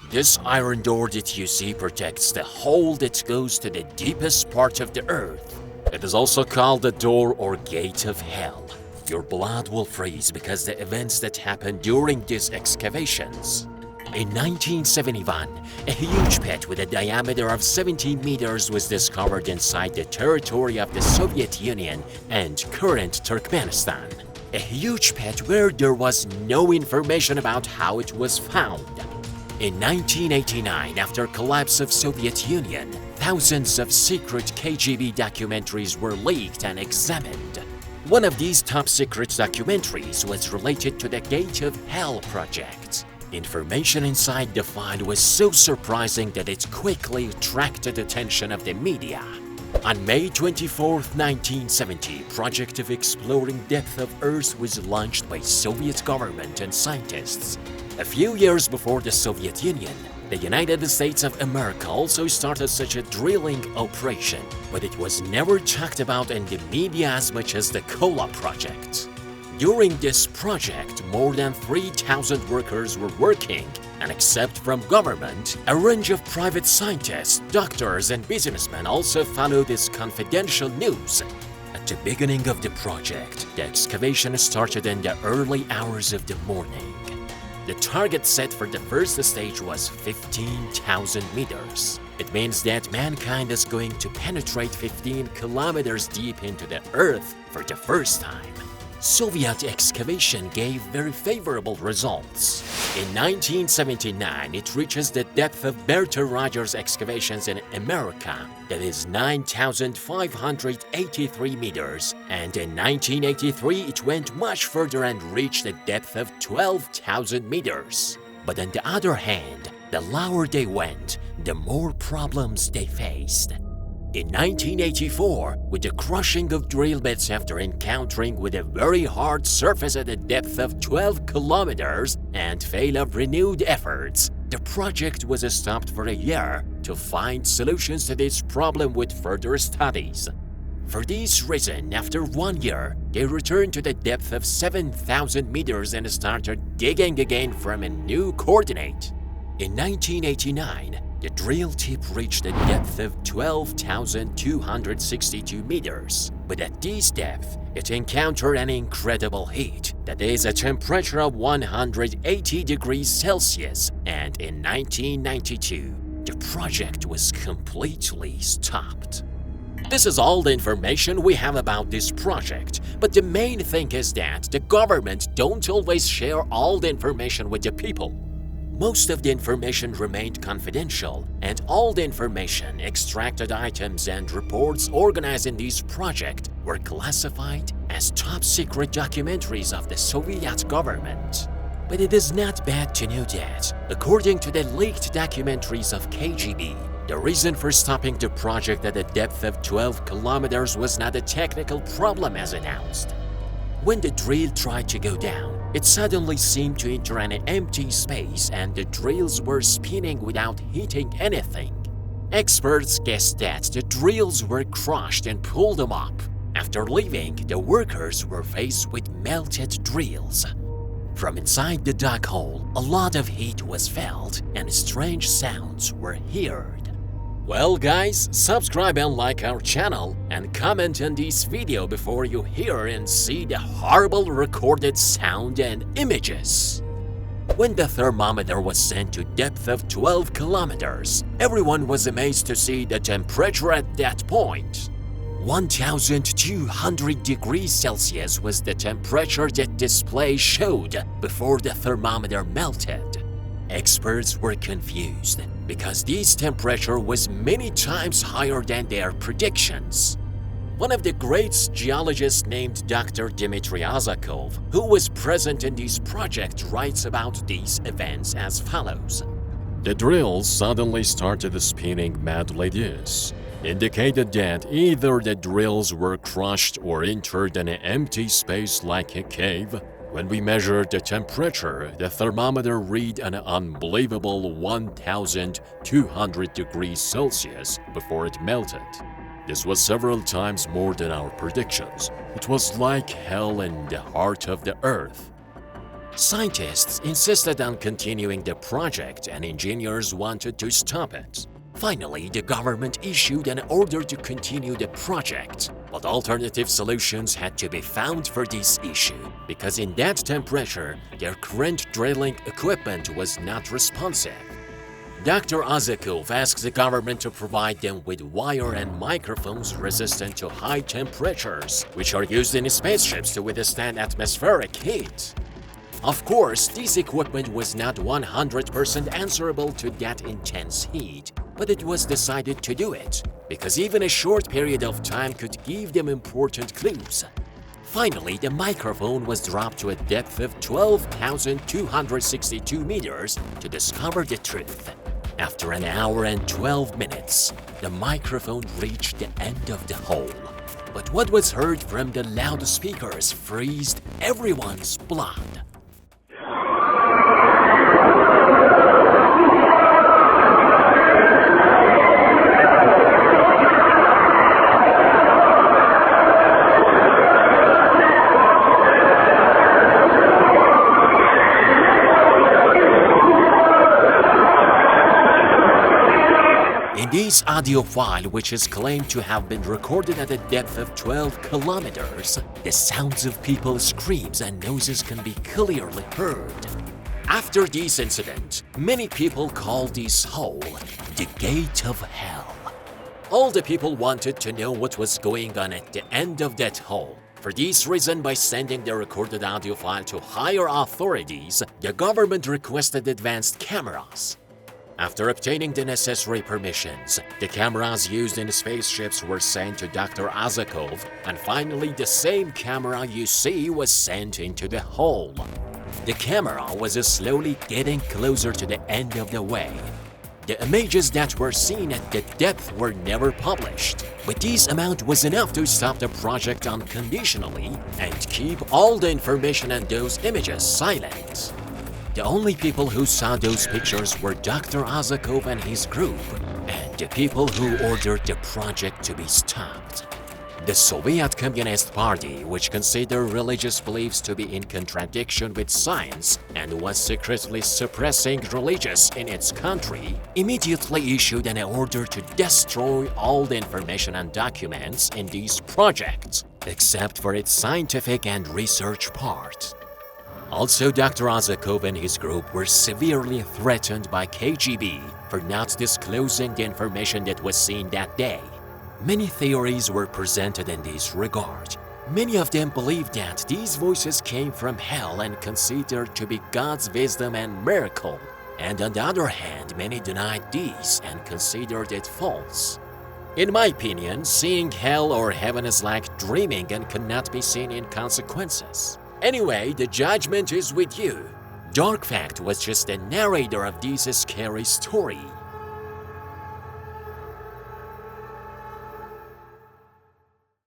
This iron door that you see protects the hole that goes to the deepest part of the earth. It is also called the door or gate of hell. Your blood will freeze because the events that happened during these excavations. In 1971, a huge pit with a diameter of 17 meters was discovered inside the territory of the Soviet Union and current Turkmenistan. A huge pit where there was no information about how it was found. In 1989, after collapse of Soviet Union, thousands of secret KGB documentaries were leaked and examined. One of these top-secret documentaries was related to the Gate of Hell project. Information inside the file was so surprising that it quickly attracted attention of the media. On May 24, 1970, project of exploring depth of Earth was launched by Soviet government and scientists. A few years before the Soviet Union, the United States of America also started such a drilling operation, but it was never talked about in the media as much as the Kola project. During this project, more than 3,000 workers were working, and except from government, a range of private scientists, doctors, and businessmen also followed this confidential news. At the beginning of the project, the excavation started in the early hours of the morning. The target set for the first stage was 15,000 meters. It means that mankind is going to penetrate 15 kilometers deep into the Earth for the first time. Soviet excavation gave very favorable results. In 1979, it reaches the depth of Bertha Rogers excavations in America, that is 9,583 meters, and in 1983 it went much further and reached a depth of 12,000 meters. But on the other hand, the lower they went, the more problems they faced. In 1984, with the crushing of drill bits after encountering with a very hard surface at a depth of 12 kilometers and fail of renewed efforts, the project was stopped for a year to find solutions to this problem with further studies. For this reason, after 1 year, they returned to the depth of 7,000 meters and started digging again from a new coordinate. In 1989, the drill tip reached a depth of 12,262 meters, but at this depth, it encountered an incredible heat, that is a temperature of 180 degrees Celsius, and in 1992, the project was completely stopped. This is all the information we have about this project, but the main thing is that the government don't always share all the information with the people. Most of the information remained confidential, and all the information, extracted items, and reports organized in this project were classified as top-secret documentaries of the Soviet government. But it is not bad to know that, according to the leaked documentaries of KGB, the reason for stopping the project at a depth of 12 kilometers was not a technical problem as announced. When the drill tried to go down, it suddenly seemed to enter an empty space and the drills were spinning without hitting anything. Experts guessed that the drills were crushed and pulled them up. After leaving, the workers were faced with melted drills. From inside the dug hole, a lot of heat was felt and strange sounds were heard. Well guys, subscribe and like our channel and comment on this video before you hear and see the horrible recorded sound and images. When the thermometer was sent to depth of 12 kilometers, everyone was amazed to see the temperature at that point. 1,200 degrees Celsius was the temperature that display showed before the thermometer melted. Experts were confused because this temperature was many times higher than their predictions. One of the great geologists named Dr.Azzacove, who was present in this project, writes about these events as follows. The drills suddenly started spinning madly. This indicated that either the drills were crushed or entered an empty space like a cave. When we measured the temperature, the thermometer read an unbelievable 1,200 degrees Celsius before it melted. This was several times more than our predictions. It was like hell in the heart of the earth. Scientists insisted on continuing the project and engineers wanted to stop it. Finally, the government issued an order to continue the project, but alternative solutions had to be found for this issue, because in that temperature, their current drilling equipment was not responsive. Dr.Azzacove asked the government to provide them with wire and microphones resistant to high temperatures, which are used in spaceships to withstand atmospheric heat. Of course, this equipment was not 100% answerable to that intense heat, but it was decided to do it, because even a short period of time could give them important clues. Finally, the microphone was dropped to a depth of 12,262 meters to discover the truth. After an hour and 12 minutes, the microphone reached the end of the hole. But what was heard from the loudspeakers froze everyone's blood. In this audio file, which is claimed to have been recorded at a depth of 12 kilometers, the sounds of people's screams and noises can be clearly heard. After this incident, many people call this hole the Gate of Hell. All the people wanted to know what was going on at the end of that hole. For this reason, by sending the recorded audio file to higher authorities, the government requested advanced cameras. After obtaining the necessary permissions, the cameras used in spaceships were sent to Dr.Azzacove, and finally the same camera you see was sent into the hole. The camera was slowly getting closer to the end of the way. The images that were seen at the depth were never published, but this amount was enough to stop the project unconditionally and keep all the information and those images silent. The only people who saw those pictures were Dr.Azzacove and his group, and the people who ordered the project to be stopped. The Soviet Communist Party, which considered religious beliefs to be in contradiction with science and was secretly suppressing religions in its country, immediately issued an order to destroy all the information and documents in these projects, except for its scientific and research part. Also, Dr.Azzacove and his group were severely threatened by KGB for not disclosing the information that was seen that day. Many theories were presented in this regard. Many of them believed that these voices came from hell and considered to be God's wisdom and miracle. And on the other hand, many denied this and considered it false. In my opinion, seeing hell or heaven is like dreaming and cannot be seen in consequences. Anyway, the judgment is with you. Dark Fact was just a narrator of this scary story.